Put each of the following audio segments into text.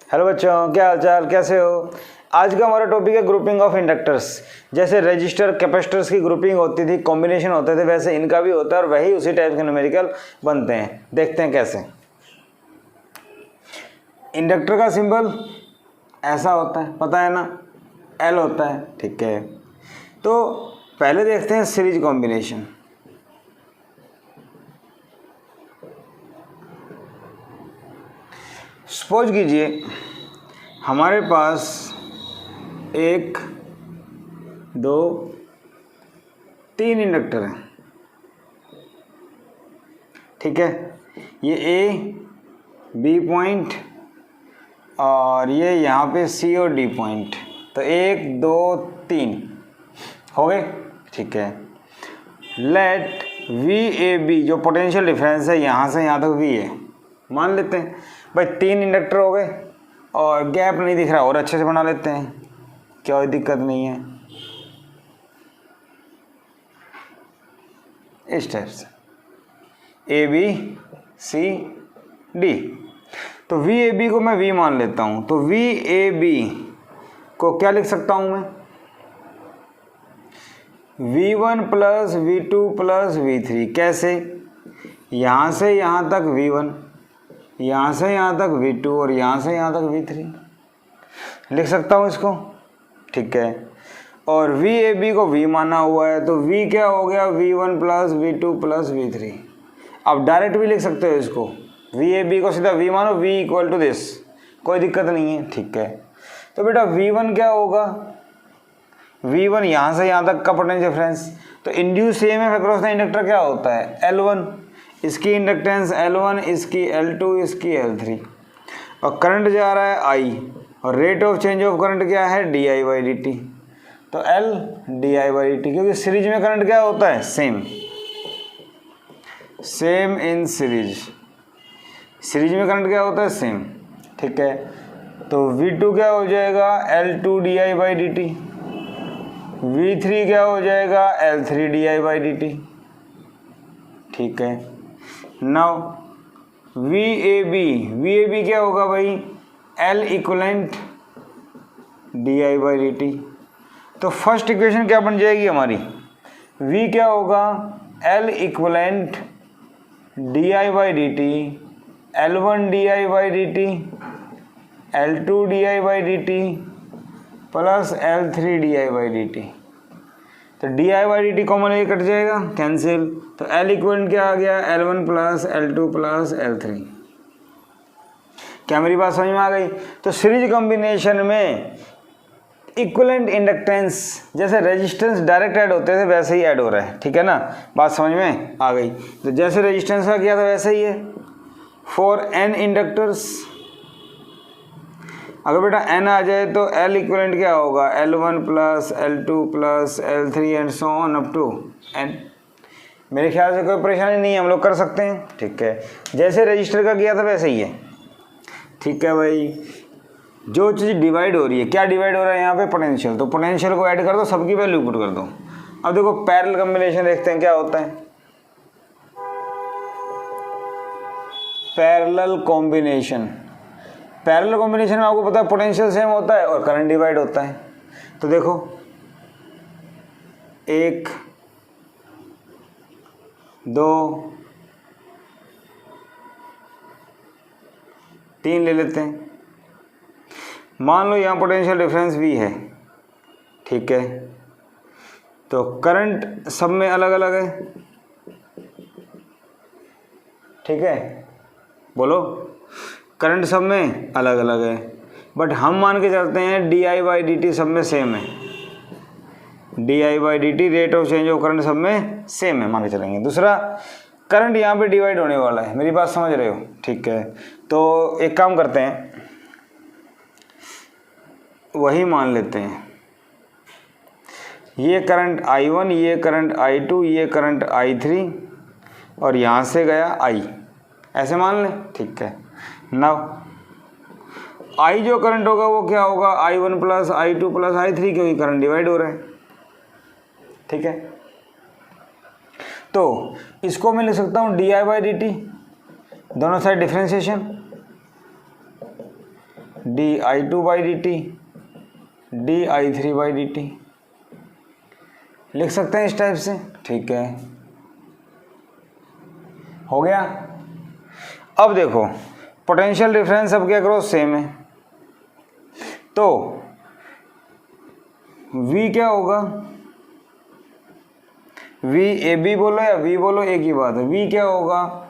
Hello बच्चों, क्या हाल चाल, कैसे हो। आज का हमारा टॉपिक है ग्रुपिंग ऑफ इंडक्टर्स। जैसे रजिस्टर कैपेसिटर्स की ग्रुपिंग होती थी, कॉम्बिनेशन होते थे, वैसे इनका भी होता है और वही उसी टाइप के न्यूमेरिकल बनते हैं। देखते हैं कैसे। इंडक्टर का सिंबल ऐसा होता है, पता है ना, एल होता है। ठीक है, तो पहले देखते हैं सीरीज कॉम्बिनेशन। सपोज कीजिए हमारे पास 1 2 3 इंडक्टर हैं। ठीक है, ये ए बी पॉइंट और ये यहाँ पे सी और डी पॉइंट। तो 1 2 3 हो गए। ठीक है, लेट वी ए बी, जो पोटेंशियल डिफरेंस है यहाँ से यहाँ तक वी है, मान लेते हैं भाई 3 इंडक्टर हो गए और गैप नहीं दिख रहा, और अच्छे से बना लेते हैं, कोई दिक्कत नहीं है। इस टाइप से ए बी सी डी। तो वी ए बी को मैं वी मान लेता हूं, तो वी ए बी को क्या लिख सकता हूं मैं, V1 plus V2 plus V3। कैसे, यहां से यहां तक V1, यहाँ से यहाँ तक V2 और यहाँ से यहाँ तक V3 लिख सकता हूँ इसको। ठीक है, और VAB को V माना हुआ है, तो V क्या हो गया, V1 plus V2 plus V3। अब डायरेक्ट भी लिख सकते हो इसको, VAB को सीधा V मानो, V इक्वल टू दिस, कोई दिक्कत नहीं है। ठीक है, तो बेटा V1 क्या होगा, V1 यहाँ से यहाँ तक का पोटेंशियल डिफरेंस। तो induce EMF across the inductor क्या होता है, L1, इसकी इंडक्टेंस L1, इसकी L2, इसकी L3, और करंट जा रहा है I, और rate of change of current क्या है, di/dt। तो L di/dt, क्योंकि सीरीज में करंट क्या होता है, सेम इन सीरीज। सीरीज में करंट क्या होता है, सेम। ठीक है, तो V2 क्या हो जाएगा, L2 di/dt, V3 क्या हो जाएगा, L3 di/dt। ठीक है, नाउ VAB क्या होगा भाई, L इक्वलेंट di/dt। तो फर्स्ट इक्वेशन क्या बन जाएगी हमारी, V क्या होगा, L equivalent di/dt, L1 di/dt, L2 di/dt plus L3 di/dt। तो di/dt कॉमन ये कट जाएगा, कैंसिल। तो L इक्वलेंट क्या आ गया, L1 plus L2 plus L3। क्या मेरी बात समझ में आ गई। तो सीरीज कॉम्बिनेशन में इक्वलेंट इंडक्टेंस, जैसे रेजिस्टेंस डायरेक्ट ऐड होते थे वैसे ही ऐड हो रहा है। ठीक है ना, बात समझ में आ गई। तो जैसे रेजिस्टेंस का किया था वैसे ही है। फॉर n इंडक्टर्स, अगर बेटा n आ जाए तो L इक्वलेंट क्या होगा, L1 plus L2 plus L3 and so on up to n। मेरे ख्याल से कोई परेशानी नहीं है, हम लोग कर सकते हैं। ठीक है, जैसे रजिस्टर का किया था वैसे ही है। ठीक है भाई, जो चीज़ डिवाइड हो रही है, क्या डिवाइड हो रहा है यहाँ पे, पोटेंशियल। तो पोटेंशियल को ऐड कर दो, सबकी वैल्यू पुट कर दो। अब देखो पैरेलल कॉम्बिनेशन देखते हैं क्या होता है। पैरेलल कॉम्बिनेशन में आपको पता है पोटेंशियल सेम होता है और करंट डिवाइड होता है। तो देखो 1 2 3 ले लेते हैं। मान लो यहाँ पोटेंशियल डिफरेंस V है। ठीक है, तो करंट सब में अलग अलग है। ठीक है, बोलो, करंट सब में अलग अलग है, बट हम मान के चलते हैं di/dt सब में सेम है। di/dt rate of change of current सब में सेम है, मान के चलेंगे। दूसरा, करंट यहाँ पे डिवाइड होने वाला है, मेरी बात समझ रहे हो। ठीक है, तो एक काम करते हैं, वही मान लेते हैं, ये करंट I1, ये करंट I2, ये करंट I3, और यहाँ से गया I, ऐसे मान लें। ठीक है, नाउ I जो करंट होगा वो क्या होगा, I1 plus I2 plus I3, क्योंकि करंट डिवाइड हो रहा है। ठीक है, तो इसको मैं लिख सकता हूँ di/dt, दोनों साइड डिफ्रेंशिएशन, di2/dt di3/dt लिख सकते हैं इस टाइप से। ठीक है, हो गया। अब देखो पोटेंशियल डिफरेंस सबके अक्रॉस सेम है, तो V क्या होगा, V ए बी बोलो या V बोलो एक ही बात है। V क्या होगा,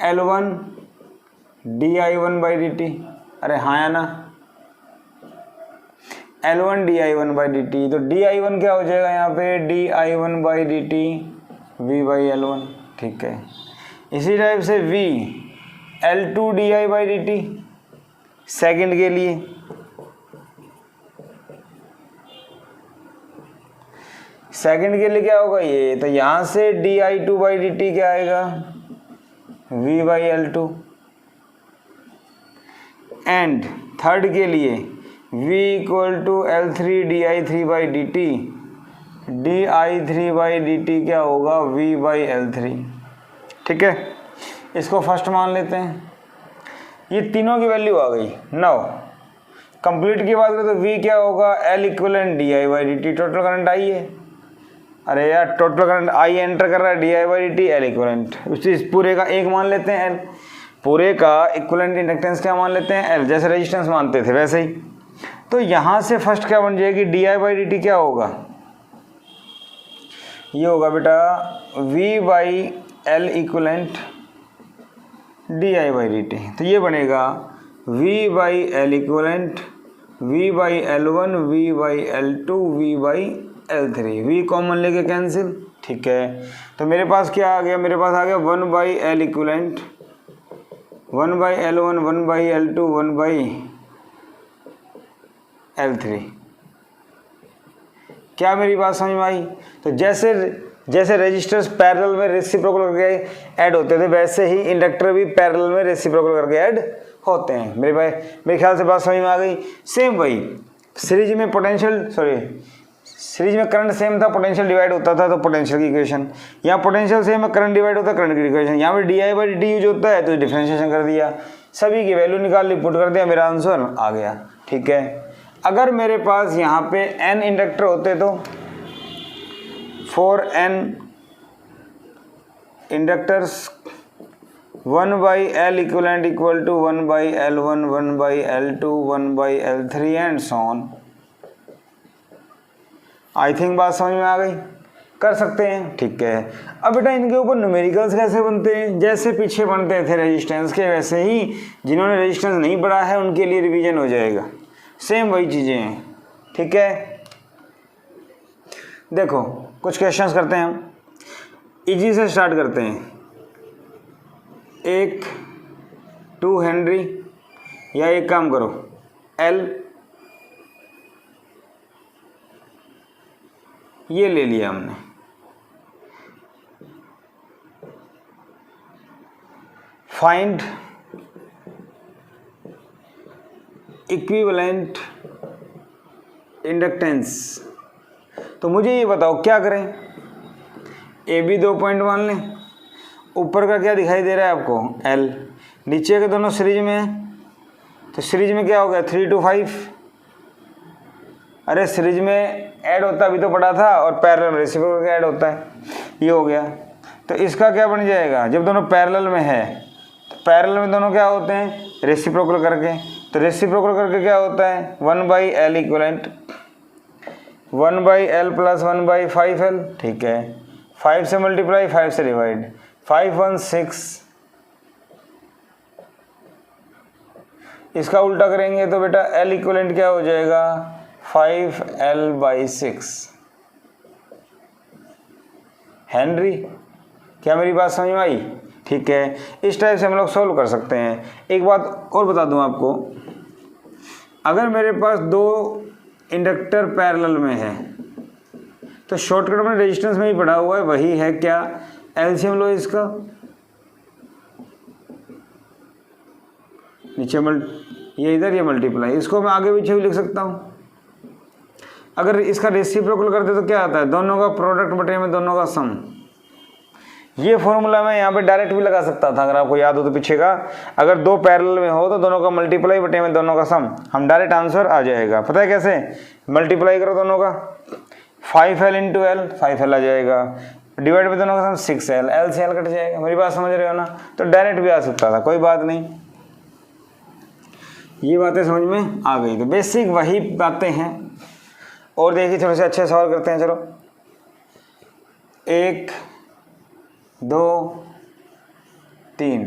L1 di1/dt, अरे हाँ या ना, L1 di1/dt, तो di1 क्या हो जाएगा यहाँ पे, di1/dt V/L1। ठीक है, इसी टाइप से V L2 di/dt सेकंड के लिए, सेकंड के लिए क्या होगा ये, तो यहाँ से di2/dt क्या आएगा, V/L2। एंड थर्ड के लिए V = L3 di3/dt di3/dt क्या होगा, V/L3। ठीक है, इसको फर्स्ट मान लेते हैं, ये तीनों की वैल्यू आ गई। नाउ कंप्लीट की बात करें तो V क्या होगा, L = di/dt, total current I है। अरे यार टोटल करंट I एंटर कर रहा है, di/dt L इक्वलेंट, इस पूरे का एक मान लेते हैं L, पूरे का इक्वलेंट इंडक्टेंस क्या मान लेते हैं L, जैसे रेजिस्टेंस मानते थे वैसे ही। तो यहाँ से फर्स्ट क्या बन जाएगी, di/dt क्या होगा, ये होगा बेटा V/L इक्वलेंट di/dt, तो ये बनेगा V/L equivalent V/L1 V/L2 V/L3, V common लेके कैंसिल। ठीक है, तो मेरे पास क्या आ गया, मेरे पास आ गया 1/L equivalent 1/L1 1/L2 1/L3। क्या मेरी बात समझ में आई? तो जैसे जैसे रेजिस्टर्स पैरेलल में रेसिप्रोकल करके ऐड होते थे, वैसे ही इंडक्टर भी पैरेलल में रेसिप्रोकल करके ऐड होते हैं। मेरे ख्याल से बात समझ में आ गई। सेम वही सीरीज में सीरीज में करंट सेम था, पोटेंशियल डिवाइड होता था तो पोटेंशियल की इक्वेशन, यहाँ पोटेंशियल सेम है, करंट डिवाइड होता है, करंट की इक्वेशन, यहाँ पे di/dt यूज होता है तो डिफरेंशिएशन कर दिया, सभी की वैल्यू निकाल ली, पुट कर दिया, मेरा आंसर आ गया। ठीक है, अगर मेरे पास यहाँ पे n इंडक्टर होते तो 4n inductors 1/L equivalent equal to 1/L1 1/L2 1/L3 and so on. I think बात समझ में आ गई, कर सकते हैं। ठीक है, अब बेटा इनके ऊपर न्यूमेरिकल्स कैसे बनते हैं, जैसे पीछे बनते थे रेजिस्टेंस के, वैसे ही जिन्होंने रेजिस्टेंस नहीं पढ़ा है उनके लिए रिवीजन हो जाएगा, सेम वही चीज़ें हैं। ठीक है, देखो कुछ क्वेश्चंस करते हैं हम, इजी से स्टार्ट करते हैं। एक 2 हेनरी, या एक काम करो L ये ले लिया हमने, फाइंड इक्विवेलेंट इंडक्टेंस। तो मुझे ये बताओ क्या करें, ए बी 2 पॉइंट मान लें, ऊपर का क्या दिखाई दे रहा है आपको L, नीचे के दोनों सीरीज में है, तो सीरीज में क्या हो गया 3 to 5, अरे सीरीज में ऐड होता अभी तो पढ़ा था, और पैरेलल में रेसिप्रोकल ऐड होता है, ये हो गया। तो इसका क्या बन जाएगा, जब दोनों पैरेलल में है तो पैरेलल में दोनों क्या होते हैं रेसिप्रोकल करके, तो रेसिप्रोकल करके क्या होता है 1/L equivalent 1/L plus 1/5L। ठीक है, 5 से मल्टीप्लाई 5 से डिवाइड, 5 1 6, इसका उल्टा करेंगे तो बेटा L इक्वलेंट क्या हो जाएगा 5L/6 हेनरी। क्या मेरी बात समझ में आई? ठीक है, इस टाइप से हम लोग सोल्व कर सकते हैं। एक बात और बता दूं आपको, अगर मेरे पास 2 इंडक्टर पैरेलल में है तो शॉर्टकट में रेजिस्टेंस में ही पढ़ा हुआ है, वही है क्या, एलसीएम लो इसका, नीचे ये इधर ये मल्टीप्लाई, इसको मैं आगे पीछे भी लिख सकता हूँ। अगर इसका रेसिप्रोकल करते तो क्या आता है, दोनों का प्रोडक्ट बटे में दोनों का सम, ये फॉर्मूला मैं यहाँ पे डायरेक्ट भी लगा सकता था, अगर आपको याद हो तो पीछे का, अगर दो पैरेलल में हो तो दोनों का मल्टीप्लाई बटे में दोनों का सम, हम डायरेक्ट आंसर आ जाएगा। पता है कैसे? मल्टीप्लाई करो दोनों का, 5l इंटू एल, 5l आ जाएगा, डिवाइड में दोनों का सम 6l, l से l कट जाएगा। मेरी बात समझ रहे हो ना? तो डायरेक्ट भी आ सकता था, कोई बात नहीं। ये बातें समझ में आ गई। तो बेसिक वही बातें हैं। और देखिए थोड़े से अच्छे सवाल करते हैं। चलो 1 2 3,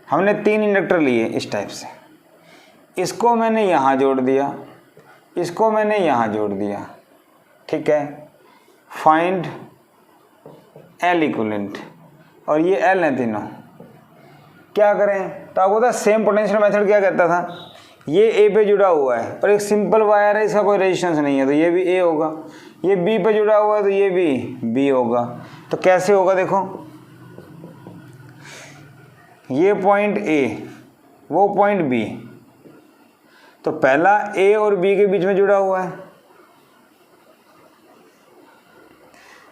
हमने 3 इंडक्टर लिए इस टाइप से, इसको मैंने यहाँ जोड़ दिया, इसको मैंने यहाँ जोड़ दिया, ठीक है। फाइंड एल इक्विवेलेंट, और ये एल है तीनों। क्या करें? तो आपको पता सेम पोटेंशियल मेथड क्या कहता था, ये ए पे जुड़ा हुआ है और एक सिंपल वायर है, इसका कोई रेजिस्टेंस नहीं है, तो ये भी ए होगा। ये बी पे जुड़ा हुआ है तो ये भी बी होगा। तो कैसे होगा देखो, ये पॉइंट ए, वो पॉइंट बी, तो पहला ए और बी के बीच में जुड़ा हुआ है,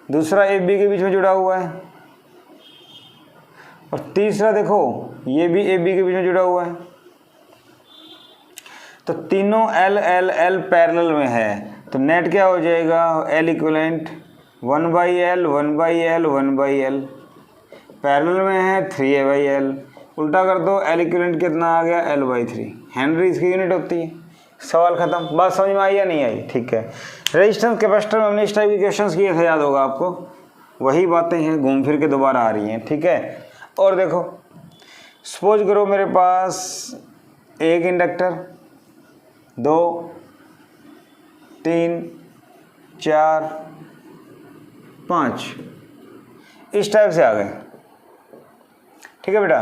दूसरा ए बी के बीच में जुड़ा हुआ है, और तीसरा देखो ये भी ए बी के बीच में जुड़ा हुआ है। तो तीनों एल एल एल पैरेलल में है, तो नेट क्या हो जाएगा, L equivalent 1/l 1/l 1/l, parallel में है 3a/l, उल्टा कर दो, एल इक्विवेलेंट कितना आ गया, l/3 हेनरी इसकी यूनिट होती है। सवाल खत्म। बात समझ में आई या नहीं आई? ठीक है। रेजिस्टेंस कैपेसिटर में हमने इस टाइप के क्वेश्चंस किए थे, याद होगा आपको। वही बातें हैं, घूम फिर के दोबारा आ रही हैं, ठीक है। और देखो सपोज करो मेरे पास एक इंडक्टर, 2 3 4 5 इस टाइप से आ गए, ठीक है बेटा।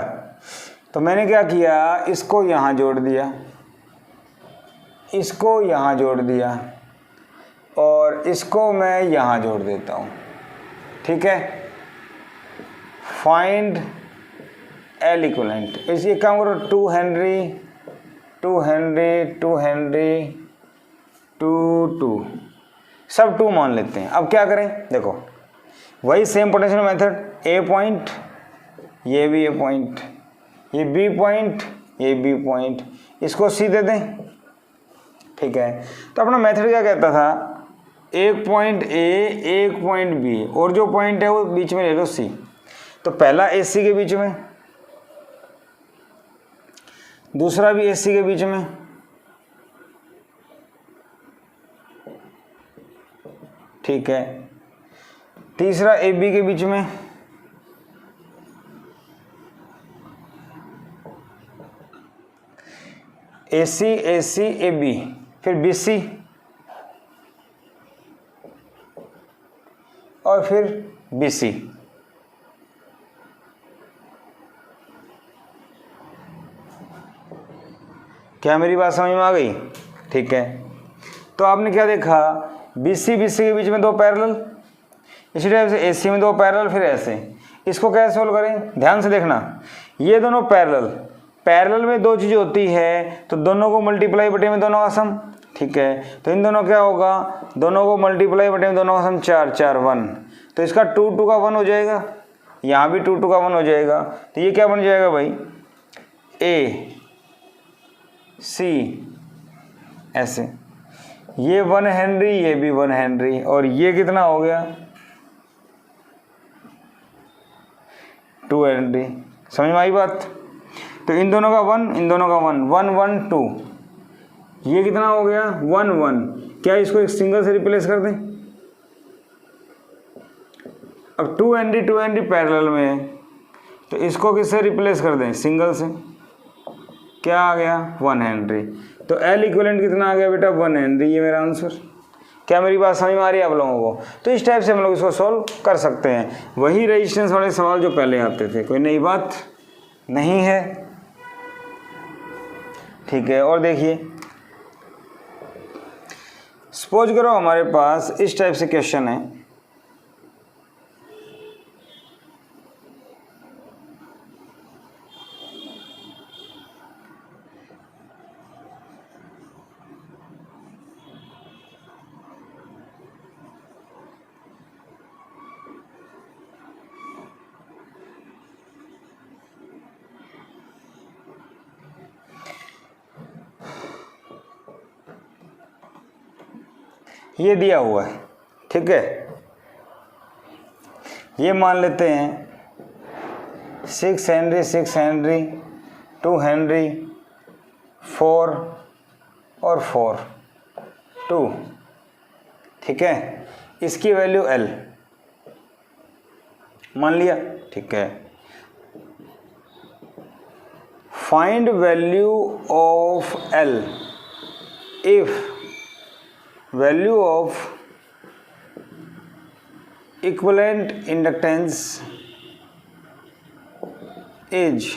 तो मैंने क्या किया, इसको यहाँ जोड़ दिया, इसको यहाँ जोड़ दिया, और इसको मैं यहाँ जोड़ देता हूँ, ठीक है। फाइंड एल इक्विवेलेंट, इसी काम करो, 2 हेनरी 2 हेनरी 2 हेनरी 2 2, सब 2 मान लेते हैं। अब क्या करें, देखो वही सेम पोटेंशियल मेथड, ए पॉइंट, ये भी ए पॉइंट, ये बी पॉइंट, ये बी पॉइंट, इसको सी दे दें, ठीक है। तो अपना मेथड क्या कहता था, एक पॉइंट ए, एक पॉइंट बी, और जो पॉइंट है वो बीच में ले लो सी। तो पहला ए सी के बीच में, दूसरा भी ए सी के बीच में, ठीक है। तीसरा ए बी के बीच में, ए सी ए बी, फिर बी सी, और फिर बी सी। क्या मेरी बात समझ में आ गई? ठीक है। तो आपने क्या देखा, बी सी के बीच में 2 पैरेलल, इसी टाइप से ए सी में 2 पैरेलल, फिर ऐसे। इसको कैसे सोल्व करें, ध्यान से देखना। ये दोनों पैरेलल में 2 चीज़ें होती है, तो दोनों को मल्टीप्लाई बटे में दोनों का सम, ठीक है। तो इन दोनों क्या होगा, दोनों को मल्टीप्लाई बटे में दोनों का सम 4 4 1, तो इसका 2 2 का 1 हो जाएगा, यहाँ भी 2 2 का 1 हो जाएगा। तो ये क्या बन जाएगा भाई, ए सी, ऐसे। ये 1 हेनरी, ये भी 1 हेनरी, और ये कितना हो गया, 2 हेनरी। समझ में आई बात? तो इन दोनों का 1, इन दोनों का 1 1 1 2, ये कितना हो गया 1 1। क्या इसको एक सिंगल से रिप्लेस कर दें? अब 2 हेनरी पैरेलल में है, तो इसको किससे रिप्लेस कर दें, सिंगल से। क्या आ गया 1 हेनरी। तो एल इक्विवेलेंट कितना आ गया बेटा, 1 हेनरी। ये मेरा आंसर। क्या मेरी बात समझ में आ रही है आप लोगों को? तो इस टाइप से हम लोग इसको सॉल्व कर सकते हैं। वही रेजिस्टेंस वाले सवाल जो पहले आते थे, कोई नई बात नहीं है, ठीक है। और देखिए सपोज करो हमारे पास इस टाइप से क्वेश्चन है, ये दिया हुआ है, ठीक है। ये मान लेते हैं 6 हेनरी 6 हेनरी 2 हेनरी 4 और 4 2, ठीक है। इसकी वैल्यू L मान लिया, ठीक है। Find value of L if value of equivalent inductance is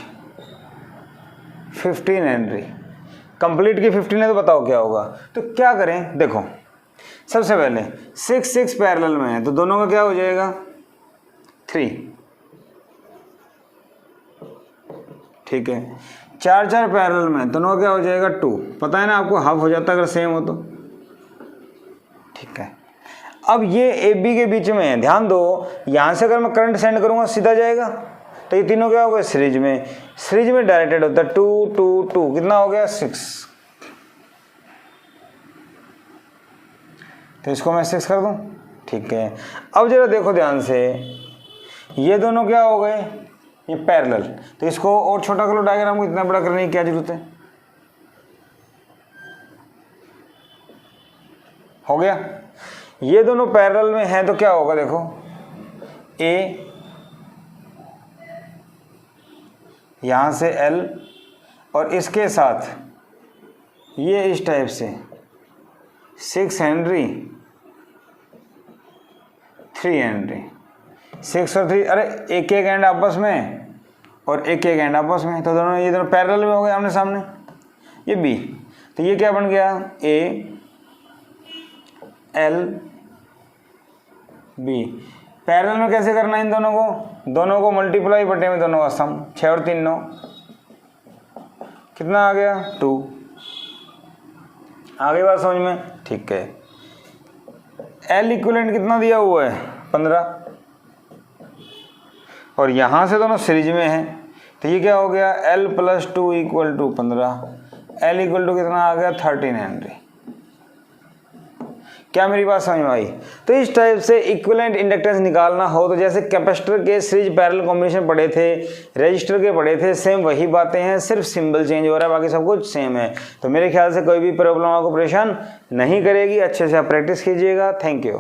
15 Henry. Complete की 15 है तो बताओ क्या होगा। तो क्या करें, देखो सबसे पहले 6 6 पैरेलल में है तो दोनों का क्या हो जाएगा 3, ठीक है। 4 4 पैरेलल में दोनों का क्या हो जाएगा 2, पता है ना आपको, हाफ हो जाता है अगर सेम हो तो, ठीक है। अब ये ए बी के बीच में है, ध्यान दो, यहां से अगर मैं करंट सेंड करूंगा सीधा जाएगा, तो ये तीनों क्या हो गए सीरीज में डायरेक्टेड होता है 2 2 2, कितना हो गया 6, तो इसको मैं 6 कर दूं, ठीक है। अब जरा देखो ध्यान से, ये दोनों क्या हो गए, ये पैरेलल, तो इसको और छोटा कर लो डायग्राम को, इतना बड़ा करने की क्या जरूरत है, हो गया। ये दोनों पैरेलल में हैं तो क्या होगा, देखो ए यहां से L और इसके साथ ये इस टाइप से 6 हेनरी 3 हेनरी, 6 और 3, अरे एक एक एंड आपस में और एक एक एंड आपस में, तो दोनों ये दोनों पैरेलल में हो गए आमने सामने। ये B, तो ये क्या बन गया A L B। पैरेलल में कैसे करना है इन दोनों को मल्टीप्लाई बटे में दोनों का सम, 6 और 3 9, कितना आ गया 2। आगे बात समझ में, ठीक है। L इक्विवेलेंट कितना दिया हुआ है 15, और यहां से दोनों सीरीज में है, तो ये क्या हो गया L + 2 = 15, L = कितना आ गया 13 हेनरी। क्या मेरी बात समझ में आई। तो इस टाइप से इक्विवेलेंट इंडक्टेंस निकालना हो तो जैसे कैपेसिटर के सीरीज पैरेलल कॉम्बिनेशन पढ़े थे, रजिस्टर के पढ़े थे, सेम वही बातें हैं, सिर्फ सिंबल चेंज हो रहा है, बाकी सब कुछ सेम है। तो मेरे ख्याल से कोई भी प्रॉब्लम आपको परेशान नहीं करेगी। अच्छे से आप प्रैक्टिस कीजिएगा। Thank you.